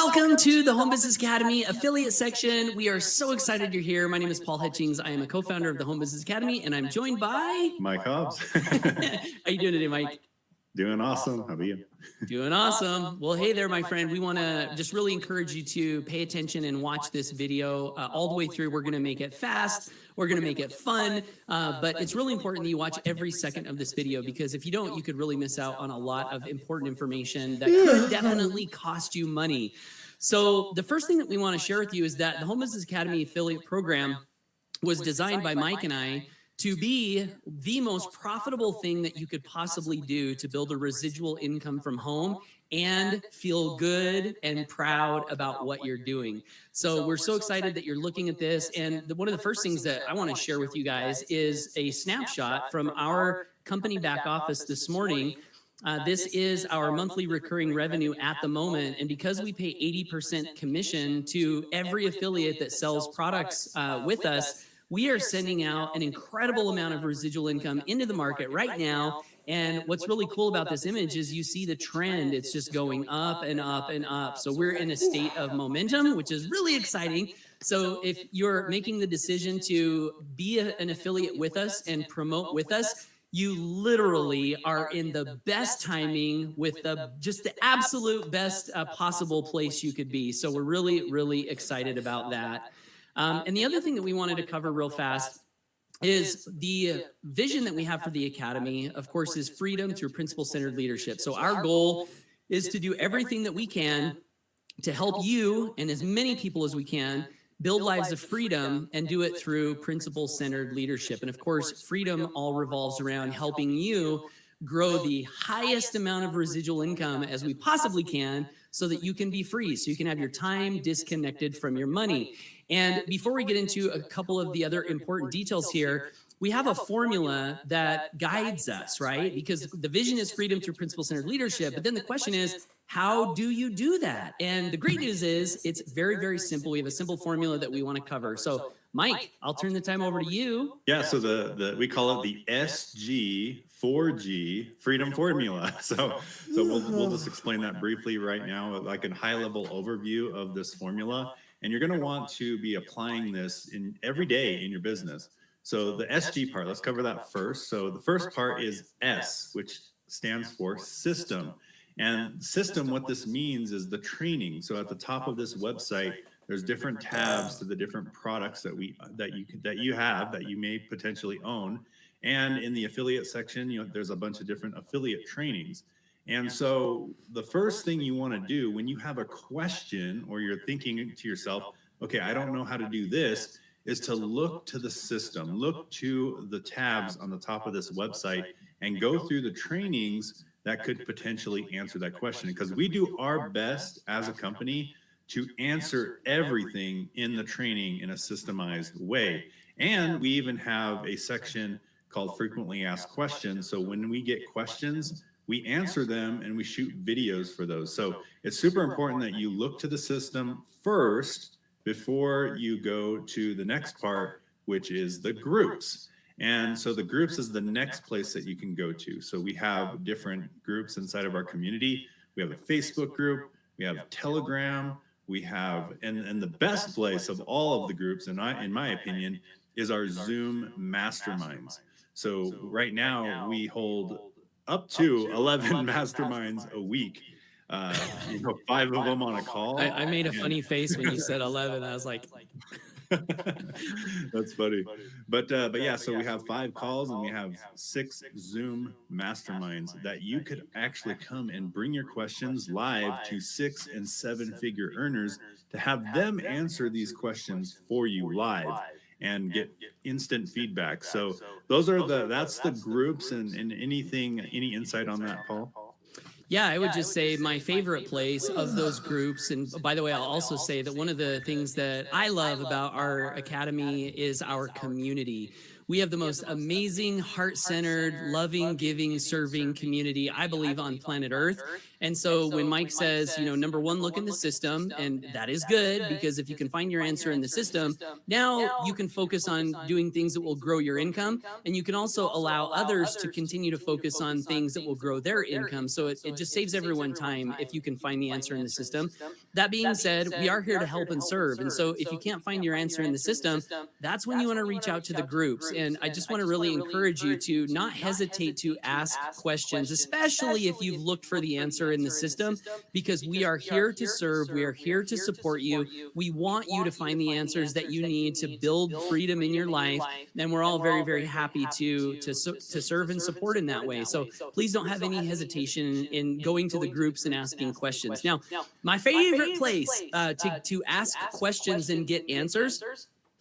Welcome to the Home Business Academy affiliate section. We are so excited you're here. My name is Paul Hitchings. I am a co-founder of the Home Business Academy, and I'm joined by Mike Hobbs. How you doing today, Mike? Doing awesome. How about you? Doing awesome. Well, hey there, my friend. We want to just really encourage you to pay attention and watch this video all the way through. We're going to make it fast. We're going to make it fun. But it's really important that you watch every second of this video, because if you don't, you could really miss out on a lot of important information that could definitely cost you money. So the first thing that we want to share with you is that the Home Business Academy affiliate program was designed by Mike and I to be the most profitable thing that you could possibly do to build a residual income from home and feel good and proud about what you're doing. So we're so excited that you're looking at this. And one of the first things that I want to share with you guys is a snapshot from our company back office this morning. This is our monthly recurring revenue at the moment. And because we pay 80% commission to every affiliate that sells products with us, we are sending out an incredible amount of residual income into the market right now. And what's really cool about this image is you see the trend. It's just going up and up and up. So we're in a state of momentum, which is really exciting. So if you're making the decision to be an affiliate with us and promote with us, you literally are in the best timing with just the absolute best possible place you could be. So we're really, really excited about that. And the other thing that we wanted to cover real fast is the vision that we have for the Academy, of course, is freedom through principle-centered leadership. So our goal is to do everything that we can to help you and as many people as we can build lives of freedom and do it through principle-centered leadership. And of course, freedom all revolves around helping you grow the highest amount of residual income as we possibly can so that you can be free, so you can have your time disconnected from your money. And before we get into a couple of the other important details here, we have a formula that guides us, right? Because the vision is freedom through principle-centered leadership. But then the question is, how do you do that? And the great news is it's very, very simple. We have a simple formula that we want to cover. So Mike, I'll turn the time over to you. Yeah, so we call it the SG4G freedom formula. So we'll just explain that briefly right now, like a high-level overview of this formula. And you're going to want to be applying this in every day in your business. So the SG part, let's cover that first. So the first part is S, which stands for system. And system, what this means is the training. So at the top of this website, there's different tabs to the different products that you may potentially own. And in the affiliate section, there's a bunch of different affiliate trainings. And so the first thing you want to do when you have a question or you're thinking to yourself, okay, I don't know how to do this, is to look to the system, look to the tabs on the top of this website and go through the trainings that could potentially answer that question. Because we do our best as a company to answer everything in the training in a systemized way. And we even have a section called frequently asked questions. So when we get questions, we answer them and we shoot videos for those. So it's super important that you look to the system first before you go to the next part, which is the groups. And so the groups is the next place that you can go to. So we have different groups inside of our community. We have a Facebook group, we have Telegram, we have, and the best place of all of the groups, in my opinion, is our Zoom masterminds. So right now we hold up to 11 masterminds a week. 5 of them on a call. I made a funny face when you said 11. I was like, that's funny. But yeah, so we have 5 calls and we have 6 Zoom masterminds that you could actually come and bring your questions live to 6- and 7-figure earners to have them answer these questions for you live and get instant feedback. So that's the groups. And any insight on that, Paul? Yeah, I would just say my favorite place of those groups, and by the way, I'll also say that one of the things that I love about our academy is our community. We have the most amazing, heart-centered, loving, giving, serving community, I believe, on planet Earth. And so when Mike says, number one, look in the system, and that is good, because if you can find your answer in the system, now you can focus on doing things that will grow your income, and you can also allow others to continue to focus on things that will grow their income. So it just saves everyone time if you can find the answer in the system. That being said, we are here to help and serve. And so if you can't find your answer in the system, that's when you want to reach out to the groups. And I just want to really encourage you to not hesitate to ask questions, especially if you've looked for the answer in the system, because we are here to serve. We are here to support you. We want you to find the answers that you need to build freedom in your life. And we're all very, very happy to serve and support in that way. So please don't have any hesitation in going to the groups and asking questions. Now, my favorite place to ask questions and get answers,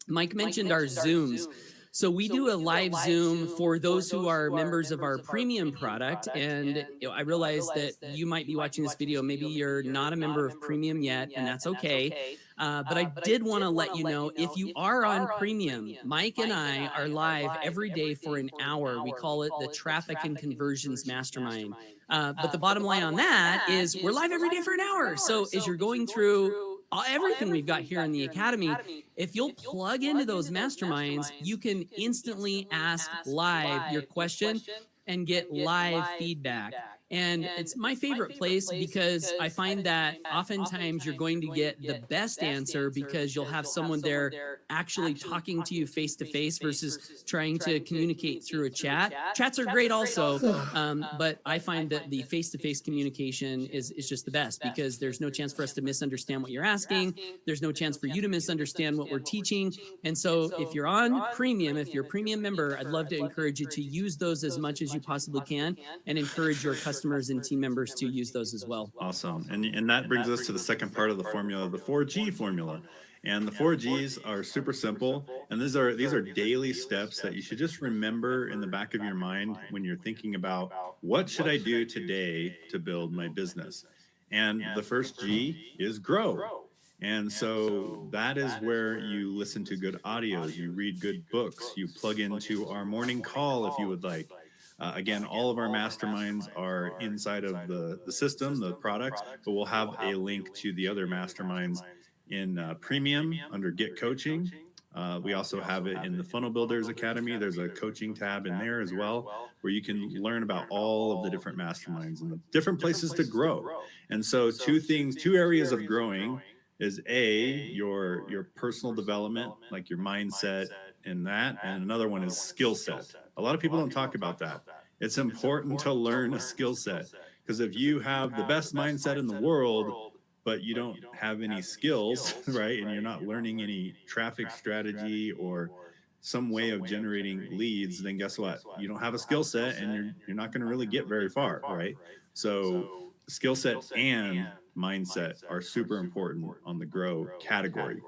Mike mentioned our Zooms. So we do a live Zoom for those who are members of our premium product. And I realize that you might be watching this video. Maybe you're not a member of premium yet, and that's okay. But I did want to let you know, if you are on premium, Mike and I are live every day for an hour. We call it the Traffic and Conversions Mastermind. But the bottom line on that is we're live every day for an hour. So as you're going through everything we've got here in the Academy, if you'll plug into those masterminds, you can instantly ask live your question and get live feedback. And it's my favorite place because I find that oftentimes you're going to get the best answer because you'll have someone there actually talking to you face to face versus trying to communicate through a chat. Chats are great also, but I find that the face to face communication is just the best because there's no chance for us to misunderstand what you're asking. There's no chance for you to misunderstand what we're teaching. And so if you're on premium, if you're a premium member, I'd love to encourage you to use those as much as you possibly can and encourage your customers and team members to use those as well. Awesome. And that brings us to the second part of the formula, the 4G formula. And the 4Gs are super simple. And these are daily steps that you should just remember in the back of your mind when you're thinking about what should I do today to build my business. And the first G is grow. And so that is where you listen to good audios, you read good books, you plug into our morning call if you would like. Again, all of our masterminds are inside of the system, the products, but we'll have a link to the other masterminds in premium under Get Coaching. We also have it in the Funnel Builders Academy. There's a coaching tab in there as well, where you can learn about all of the different masterminds and the different places to grow. And so two areas of growing is your personal development, like your mindset and that, and another one is skill set. A lot of people don't talk about that. It's important to learn a skill set, because if you have the best mindset in the world, but you don't have any skills, right, and you're not learning any traffic strategy or some way of generating leads, then guess what? You don't have a skill set, and you're not going to really get very far, right? So skill set and mindset are super important on the grow category.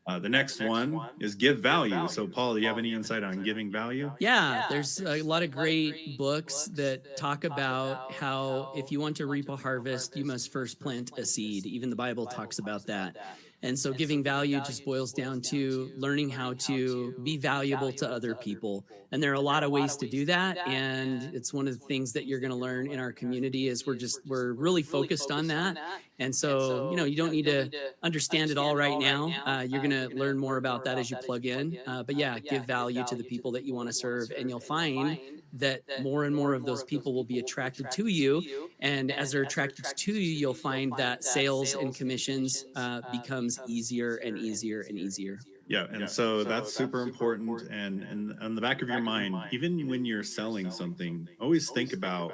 The next one is give value. So, Paul, do you have any insight on giving value? Yeah, there's a lot of great books that talk about how if you want to reap a harvest, you must first plant a seed. Even the Bible talks about that. And so giving value just boils down to learning how to be valuable to other people. And there are a lot of ways to do that. And it's one of the things that you're going to learn in our community is we're really focused on that. And so, you don't need to understand it all right now. You're going to learn more about that as you plug in. But yeah, give value to the people that you want to serve. And you'll find that more and more of those people will be attracted to you. And as they're attracted to you, you'll find that sales and commissions becomes easier and easier and easier. Yeah, and so that's super important. And on the back of your mind, even when you're selling something, always think about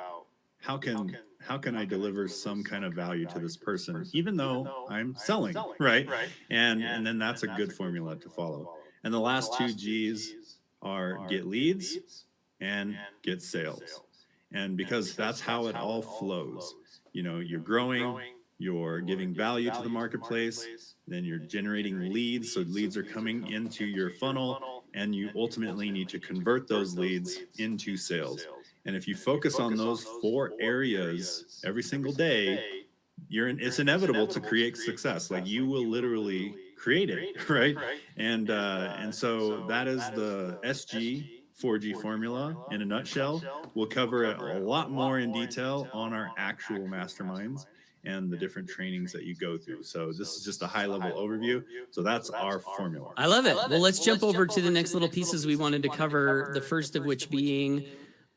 how can I deliver some kind of value to this person, even though I'm selling, right? And then that's a good formula to follow. And the last two G's are get leads and get sales. And because that's how it all flows. You're growing, you're giving value to the marketplace, then you're generating leads. So leads are coming into your funnel, and you ultimately need to convert those leads into sales. And if you focus on those 4 areas every single day, it's inevitable to create success. Like, you will literally create it, right? And so that is the SG4G formula in a nutshell. We'll cover it a lot more in detail on our actual masterminds and the different trainings that you go through. So this is just a high level overview. So that's our formula. I love it. Well, let's jump over to the next little pieces we wanted to cover. The first of which being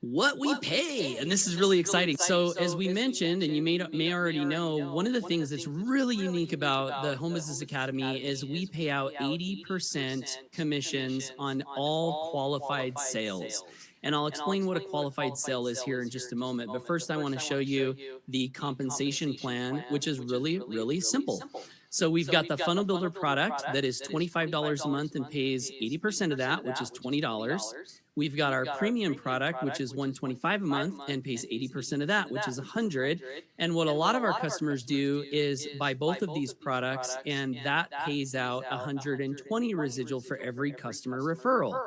what we pay. And this is really exciting. So as we mentioned, and you may already know, one of the things that's really unique about the Home Business Academy is we pay out 80% commissions on all qualified sales. And I'll explain what a qualified sale is here in just a moment. But first, I want to show you the compensation plan, which is really, really simple. So we've got the Funnel Builder product that is $25 a month and pays 80% of that, which is $20. We've got our premium product, which is $125 a month and pays 80% of that, which is $100. And what a lot of our customers do is buy both of these products, and that pays out $120 residual for every customer referral.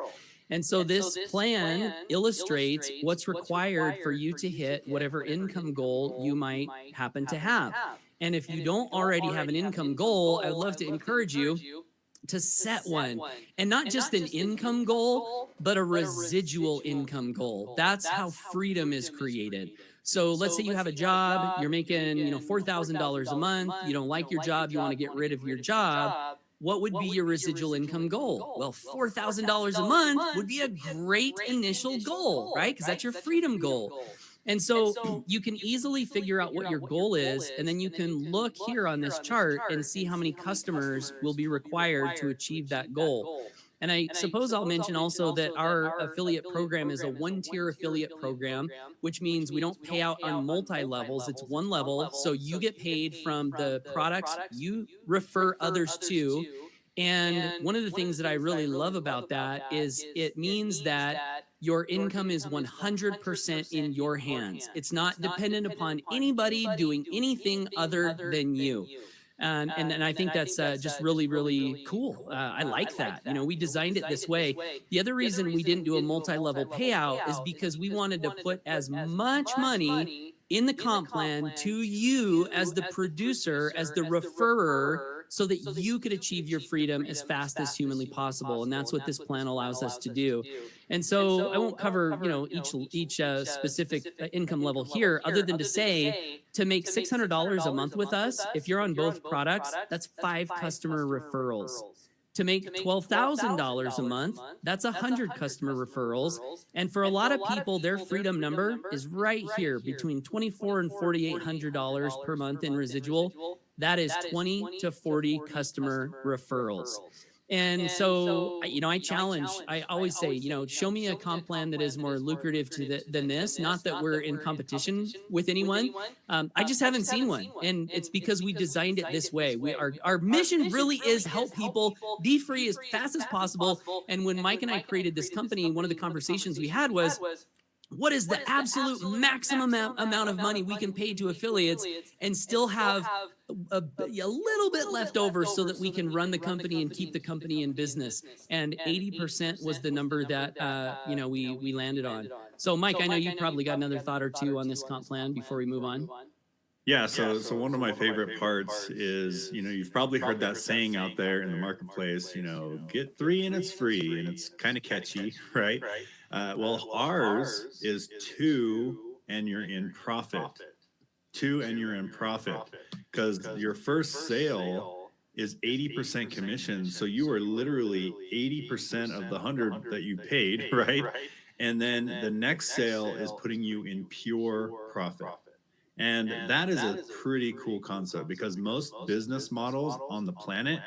And so this plan illustrates what's required for you to hit whatever income goal you might happen to have. And if you don't already have an income goal, I would love to encourage you to set one, and not just an income goal, but a residual income goal. That's how freedom is created. So let's say you have a job, you're making, $4,000 a month, you don't like your job, you want to get rid of your job. What would be your residual income goal? Well, $4,000 a month would be a great initial goal, right? Because that's your freedom goal. And so you can easily figure out what your goal is, and then you can look here on this chart and see how many customers will be required to achieve that goal. And I suppose I'll mention also that our affiliate program is a one-tier affiliate program, which means we don't pay out on multi-levels. It's one level. So you get paid from the products you refer others to. And one of the things that I really love about that is it means that your income is 100% in your hands. It's not dependent upon anybody doing anything other than you. And I think that's just really, really cool. I like that. We designed it this way. The other reason we didn't do a multi-level payout is because we wanted to put as much money in the comp plan to you as the producer, as the referrer, so that you could achieve your freedom as fast as humanly possible. And that's what this plan allows us to do. And so I won't cover, each specific income level here, other than to say, to make $600 a month with us, if you're on both products, that's 5 customer referrals. To make $12,000 a month, that's 100 customer referrals. And for a lot of people, their freedom number is right here, between $2,400 and $4,800 per month in residual. That is 20 to 40 customer referrals. And so, I challenge, I always say, show me a comp plan that is more lucrative than this. Not that we're in competition with anyone. I just haven't seen one. And it's because we designed it this way. Our mission really is help people be free as fast as possible. And when Mike and I created this company, one of the conversations we had was, what is the absolute maximum amount of money we can pay to affiliates and still have a little bit left over so that we can run the company and keep the company in business? And 80% was the number that we landed on. So Mike, I know you probably got another thought or two on this comp plan before we move on. Yeah, so one of my favorite parts is, you've probably heard that saying out there in the marketplace, get 3 and it's free, and it's kind of catchy, right? Well, ours is 2 and you're in profit. 2 and you're in profit, because your first sale is 80% commission. So you are literally 80% of the 100 that you paid, right? And then the next sale is putting you in pure profit. And that is a pretty cool concept, because most business models on the planet,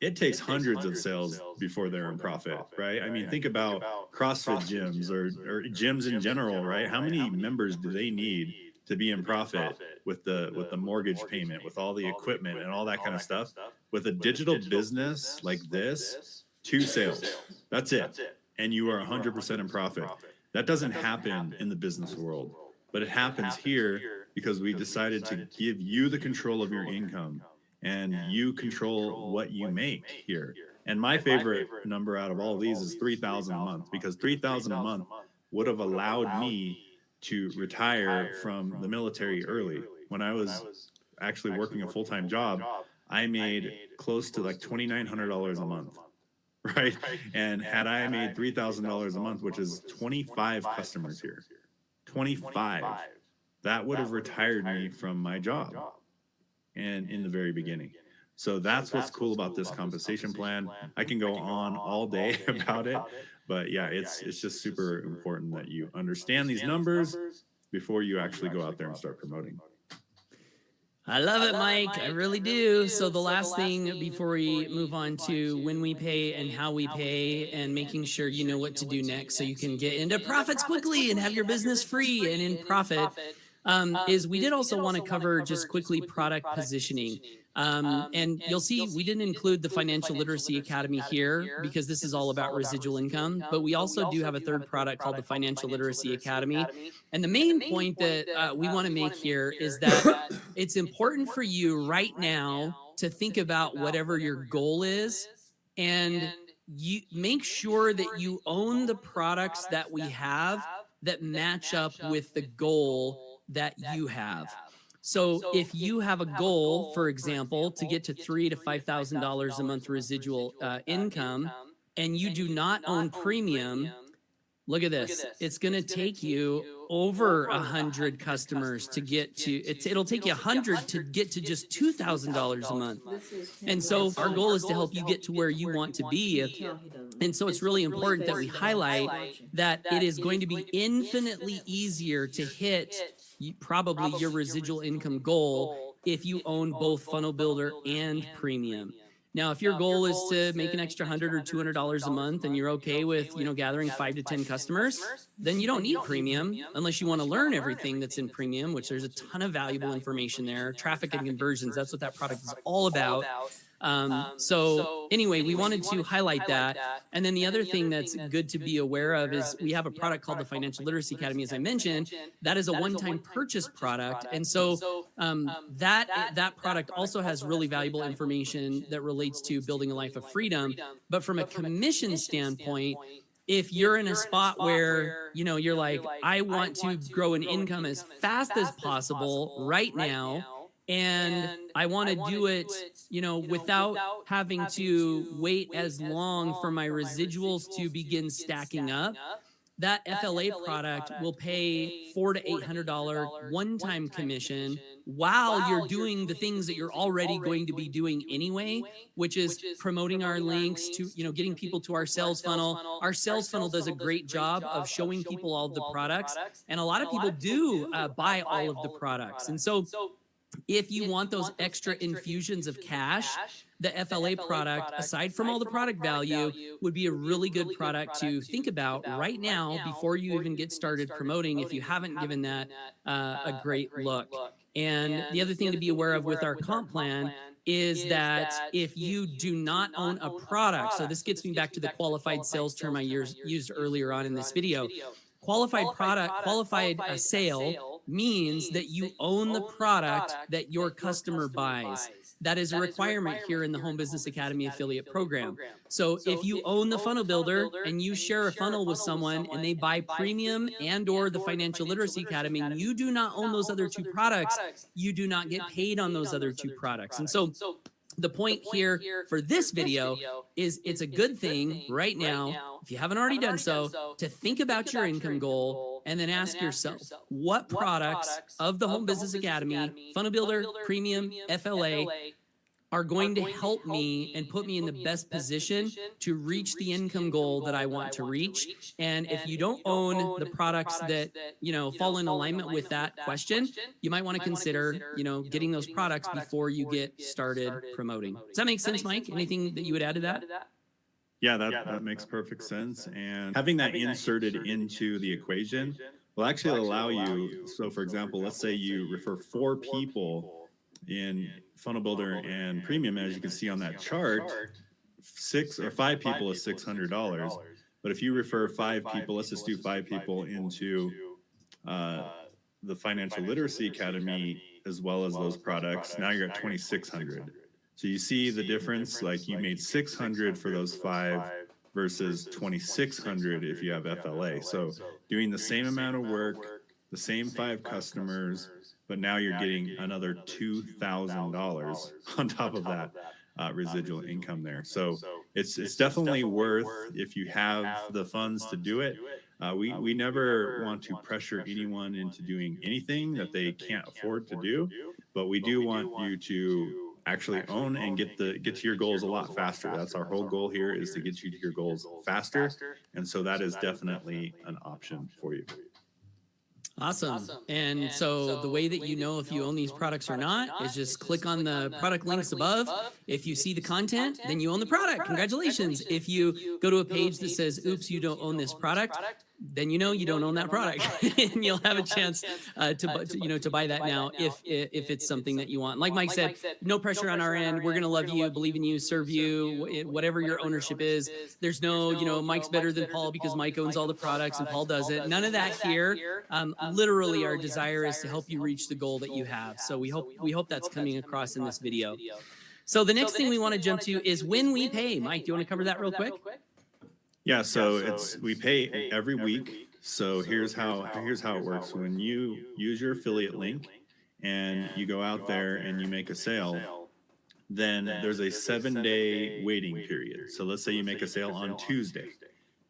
it takes hundreds of sales before they're in profit, right? I mean, think about CrossFit gyms or gyms in general, right? How many members do they need to be in profit with the mortgage payment, with all the equipment and all that kind of stuff? With a digital business like this, 2 sales, that's it. And you are 100% in profit. That doesn't happen in the business world, but it happens here because we decided to give you the control of your income, and you control what you make here. And my favorite number out of all of these is 3,000 a month, because 3,000 a month would have allowed me to retire from the military early. When I was actually working a full-time job, I made close to like $2,900 a month, right? And had I made $3,000 a month, which is 25 customers here, 25, that would have retired me from my job. And in the very beginning. So that's what's cool about this compensation plan. I can go on all day about it, but yeah, it's just super important that you understand these numbers before you actually go out there and start promoting. I love it, Mike. I really do. So the last thing before we move on to when we pay and how we pay and making sure you know what to do next so you can get into profits quickly and have your business free and in profit, is we did also want to cover just quickly product positioning. And you'll see we didn't include the Financial Literacy Academy here because this is all about residual income, but we also do have a third product called the Financial Literacy Academy. And the main point that we want to make here is that it's important for you right now to think about whatever your goal is, and you make sure that you own the products that we have that match up with the goal that you have. So if you have a goal, for example, to get to $3,000 to $5,000 a month residual income, and you do not own premium, look at this. It's going to take you over 100 customers to get to it'll take you 100 to get to just $2,000 a month. And so our goal is to help you get to where you want to be. And so it's really important that we highlight that it is going to be infinitely easier to hit probably your residual income goal if you own both Funnel Builder and Premium. Now, if your goal is to make an extra $100 or $200 a month and you're okay with, gathering 5 to 10 customers, then you don't need Premium unless you want to learn everything that's in Premium, which there's a ton of valuable information there. Traffic and conversions, that's what that product is all about. So anyway, we wanted to highlight that. And then the other thing that's good to be aware of is we have a product called the Financial Literacy Academy, as I mentioned. That is a one-time purchase product. And so that product also has really valuable information that relates to building a life of freedom. But from a commission standpoint, if you're in a spot where, you're like, I want to grow an income as fast as possible right now, and I want to do it, without having to wait as long for my residuals to begin stacking up, that FLA product will pay $400 to $800 one-time commission while you're doing the things that you're already going to be doing anyway, which is promoting our links to, getting people to our sales funnel. Our sales funnel does a great job of showing people all of the products, and a lot of people do buy all of the products. And so if you want those extra infusions of cash, the FLA product, aside from all the product value, would be a really good product to think about right now before you even get started promoting if you haven't given that a great look. And the other thing to be aware of with our comp plan is that if you do not own a product, so this gets me back to the qualified sales term I used earlier on in this video. Qualified sale means that you own the product that your customer buys. That is a requirement here in the Home Business Academy affiliate program. So if you own the Funnel Builder and you share a funnel with someone and they buy Premium and or the Financial Literacy Academy, and you do not own those other two products, you do not get paid on those other two products. And so the point here for this video is it's a good thing right now, if you haven't already done so, to think about your income goal and then ask yourself, what products of the Home Business Academy, Funnel Builder, Premium, FLA, are going to help me and put me in the best position to reach the income goal that I want to reach. And if you don't own the products that, fall in alignment with that question, you might want to consider, getting those products before you get started promoting. Does that make sense, Mike? Anything that you would add to that? Yeah, that makes perfect sense. And having that inserted into the equation will actually allow you. So for example, let's say you refer 4 people in Funnel Builder and Premium, as you can see on that chart, 6 or 5 people is $600. But if you refer 5 people, let's just do 5 people into the Financial Literacy Academy as well as those products, now you're at 2,600. So you see the difference, like you made 600 for those 5 versus 2,600 if you have FLA. So doing the same amount of work, the same 5 customers, but now you're getting another $2,000 on top of that residual income there. So it's definitely worth, if you have the funds to do it. We never want to pressure anyone into doing anything that they can't afford to do, but we do want you to actually own and get to your goals a lot faster. That's our whole goal here, is to get you to your goals faster. And so that is definitely an option for you. Awesome. And so the way that you know if you own these products or not is just click on the product links above. If you see the content, then you own the product. Congratulations. If you go to a page that says, oops, you don't own this product, then you know you don't own that product. And you'll have a chance to buy that now if it's something that you want. Like Mike said, no pressure on our end. We're going to love you, believe in you, serve you, whatever your ownership is. There's no, Mike's better than Paul because Mike owns all the products and Paul doesn't. None of that here. Literally, our desire is to help you reach the goal that you have. So we hope that's coming across in this video. So the next thing we want to jump to is when we pay. Mike, do you want to cover that real quick? Yeah, so we pay every week. So here's how it works. When you use your affiliate link and you go out there and you make a sale, then there's a 7-day waiting period. So let's say you make a sale on Tuesday.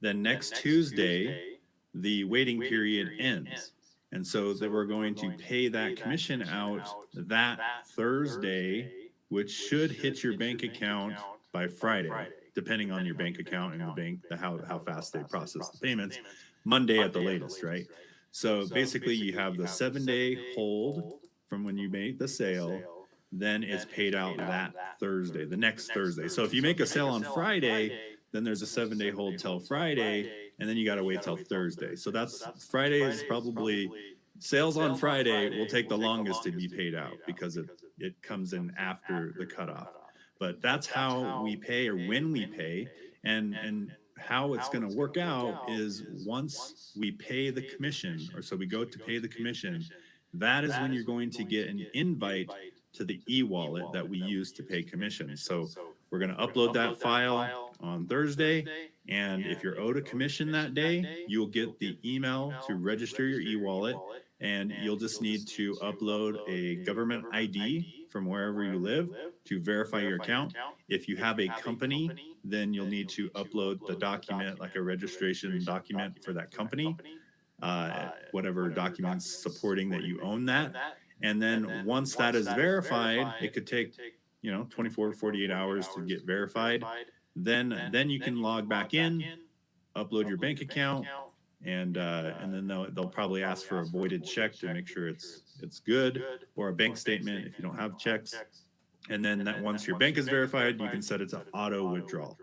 Then next Tuesday, the waiting period ends. And so that we're going to pay that commission out that Thursday, which should hit your bank account by Friday, depending on your bank account and the bank, how fast they process the payments, Monday at the latest, right? So basically you have the 7-day hold from when you make the sale, then it's paid out that Thursday, the next Thursday. So if you make a sale on Friday, then there's a 7-day hold till Friday, and then you got to wait till Thursday. So Friday is probably, sales on Friday will take the longest to be paid out because it comes in after the cutoff. But that's how we pay, or when we pay, and how it's going to work out is once we pay the commission, or so we go to pay the commission, that is when you're going to get an invite to the e-wallet that we use to pay commission. So we're going to upload that file on Thursday, and if you're owed a commission that day, you'll get the email to register your e-wallet, and you'll just need to upload a government ID from wherever you live to verify your account. If you have a company, then you'll need to upload the document, like a registration document for that company, whatever documents supporting that you own that. And then once that is verified, it could take 24 to 48 hours to get verified. Then you can log back in, upload your bank account, and then they'll probably ask for a voided check to make sure it's good, or a bank statement if you don't have checks. And then once your bank is verified, you can set it to auto withdrawal.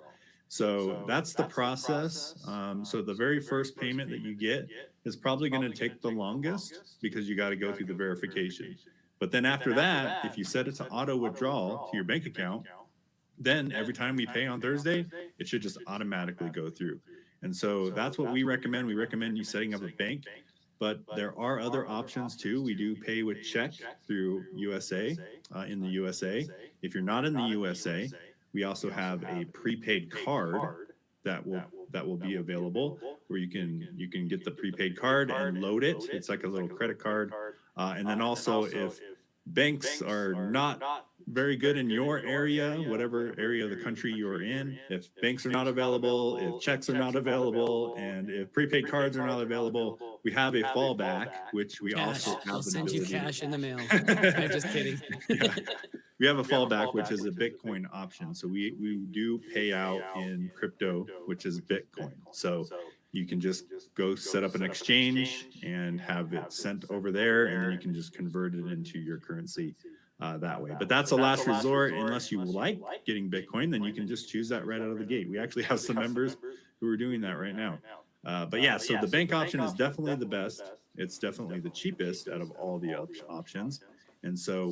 So that's the process. So the very first payment that you get is probably going to take the longest because you got to go through the verification. But then after that, if you set it to auto withdrawal to your bank account, then every time we pay on Thursday, it should just automatically go through. And so that's what we recommend. We recommend you setting up a bank, but there are other options too. We do pay with check through USA, in the USA. If you're not in the USA, we also have a prepaid card that will be available, where you can get the prepaid card and load it. It's like a little credit card. And then also, if banks are not very good in your area, whatever area of the country you're in, if banks are not available, if checks are not available, and if prepaid cards are not available, we have a fallback, which we also have. I'll send you cash in the mail. I'm just kidding. Yeah. We have a fallback, which is a Bitcoin option. So we do pay out in crypto, which is Bitcoin. So you can just go set up an exchange and have it sent over there, and then you can just convert it into your currency that way. But that's a last resort. Unless you like getting Bitcoin, then you can just choose that right out of the gate. We actually have some members who are doing that right now. But yeah, so the bank option is definitely the best. It's definitely the cheapest out of all the options. And so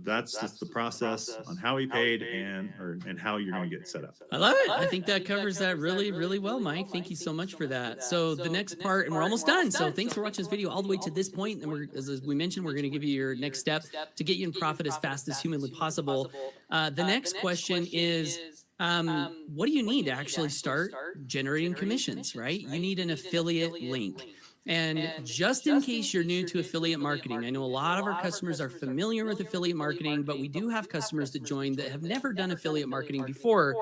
that's just the process on how we paid and how you're going to get set up. I love it. I think that covers that really, really well, Mike. Thank you so much for that. So the next part, and we're almost done. So thanks for watching this video all the way to this point. And as we mentioned, we're going to give you your next step to get you in profit as fast as humanly possible. The next question is, what do you need to actually start generating commissions, right? You need an affiliate link. And just in case you're new to affiliate marketing, I know a lot of our customers are familiar with affiliate marketing, but we do have customers that join that have never done affiliate marketing before.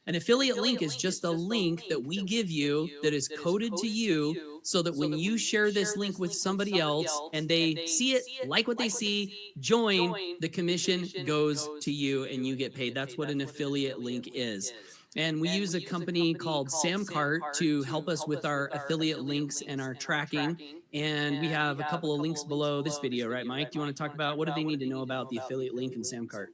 An affiliate link is just a link that we give you that is coded to you so that when you share this link with somebody else and they see it, like what they see, join, the commission goes to you and you get paid. That's what an affiliate link is. And we use a company called Samcart to help us with our affiliate links and our tracking. And we have a couple of links below this video, right, Mike? Do you want to talk about what do they need to know about the affiliate link and Samcart?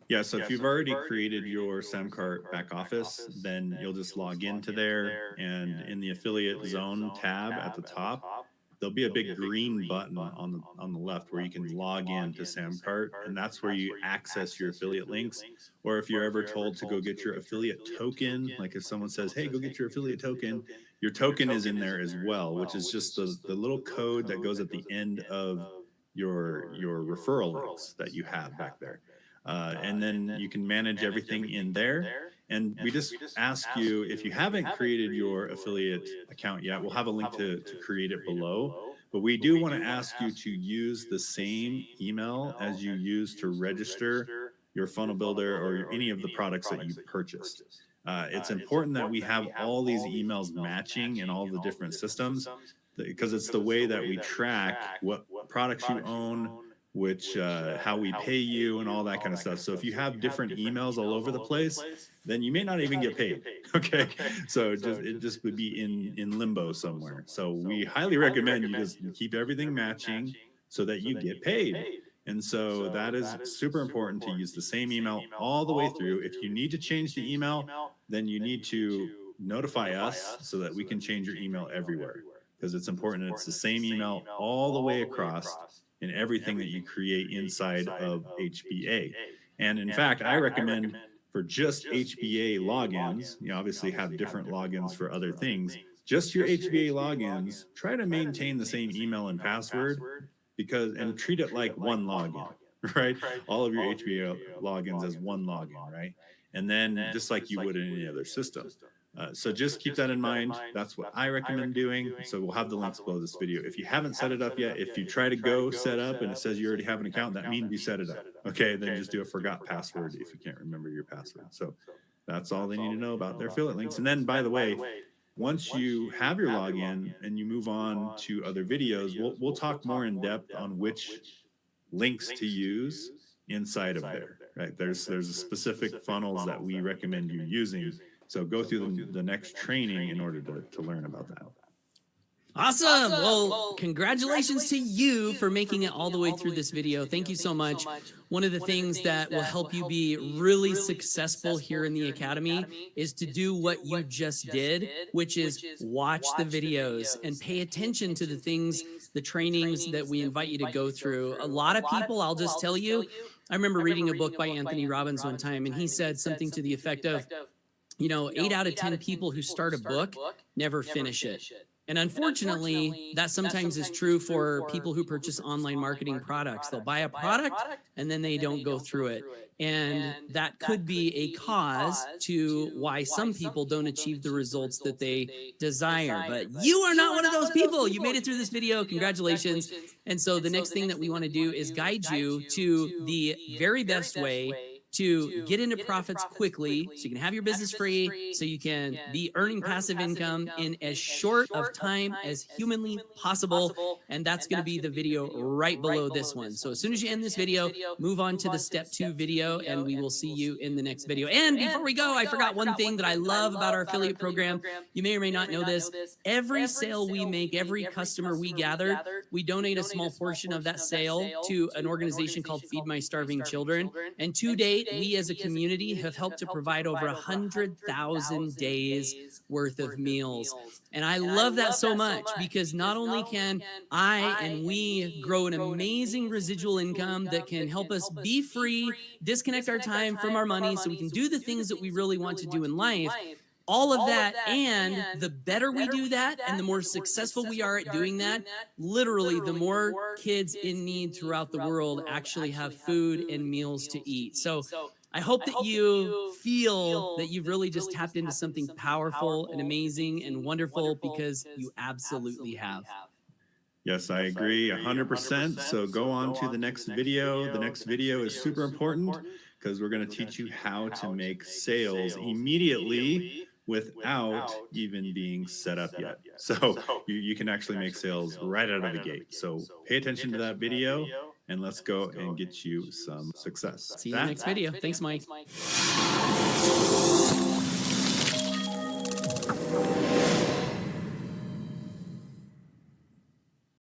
Yeah, so if you've already created your Samcart back office, then you'll just log into there, and in the affiliate zone tab at the top, there'll be a big green button on the left where you can log in to Samcart, and that's where you access your affiliate links. Or if you're ever told to go get your affiliate token, like if someone says, "Hey, go get your affiliate token," your token is in there as well, which is just the little code that goes at the end of your referral links that you have back there. And then you can manage everything in there. And we just ask you, if you haven't created your affiliate account yet, we'll have a link to create it below. But we do want to ask you to use the same email as you use to register your funnel builder or any of the products that you purchased. It's important that we have all these emails matching in all the different systems, because it's the way that we track what products you own, which how we pay you and all that kind of stuff. So if you have different emails all over the place, then you may not even get paid. Okay, so it just would be in limbo somewhere. So we highly recommend you just keep everything matching so that you get paid. And so that is super important, to use the same email all the way through. If you need to change the email, then you need to notify us so that we can change your email everywhere, because it's important that it's the same email all the way across in everything that you create inside of HBA. And in fact, I recommend for just HBA logins, you obviously have different logins for other things, just your HBA logins, try to maintain the same email and password, and treat it like one login, right? All of your HBA logins as one login, right? And then just like you would in any other system. So just keep that in mind. That's what I recommend doing. So we'll have the links below this video. If you haven't set it up yet, if you try to go set up and it says you already have an account, that means you set it up. Okay, then just do a forgot password if you can't remember your password. So that's all they need to know about their affiliate links. And then, by the way, once you have your login and you move on to other videos, we'll talk more in depth on which links to use inside of there. Right? There's specific funnels that we recommend you using. So go through the next training in order to learn about that. Awesome. Well, congratulations to you for making it all the way through this video. Thank you so much. One of the things that will help you be really successful here in the Academy is to do what you just did, which is watch the videos and pay attention to the things, the trainings that we invite you to go through. A lot of people, I'll just tell you, I remember reading a book by Anthony Robbins one time, and he said something to the effect of, 8 out of 10 people who start a book never finish it. And unfortunately, that sometimes is true for people who purchase online marketing products. They'll buy a product and then they don't go through it. And that could be a cause to why some people don't achieve the results that they desire. But you are not one of those people. You made it through this video. Congratulations. And so the next thing that we want to do is guide you to the very best way to get into profits quickly, so you can have your business free, so you can be earning passive income in as short of time as humanly possible. And that's going to be the video right below this one. So as soon as you end this video, move on to the step 2 video, and we will see you in the next video. And before we go, I forgot one thing that I love about our affiliate program. You may or may not know this. Every sale we make, every customer we gather, we donate a small portion of that sale to an organization called Feed My Starving Children. And to date, we as a community have helped to provide over 100,000 days worth of meals. And I love that so much, because not only can I and we grow an amazing residual income that can help us be free, disconnect our time from our money so we can do the things that we really want to do in life. All of that, and the better we do that and the more successful we are at doing that, literally the more kids in need throughout the world actually have food and meals to eat. So I hope that you feel that you've really just tapped into something powerful and amazing and wonderful, because you absolutely have. Yes, I agree 100%. So go on to the next video. The next video is super important, because we're going to teach you how to make sales immediately without even being set up yet. So you can actually make sales right out of the gate. So pay attention to that video and let's go and get you some success. See you next video. Thanks, Mike.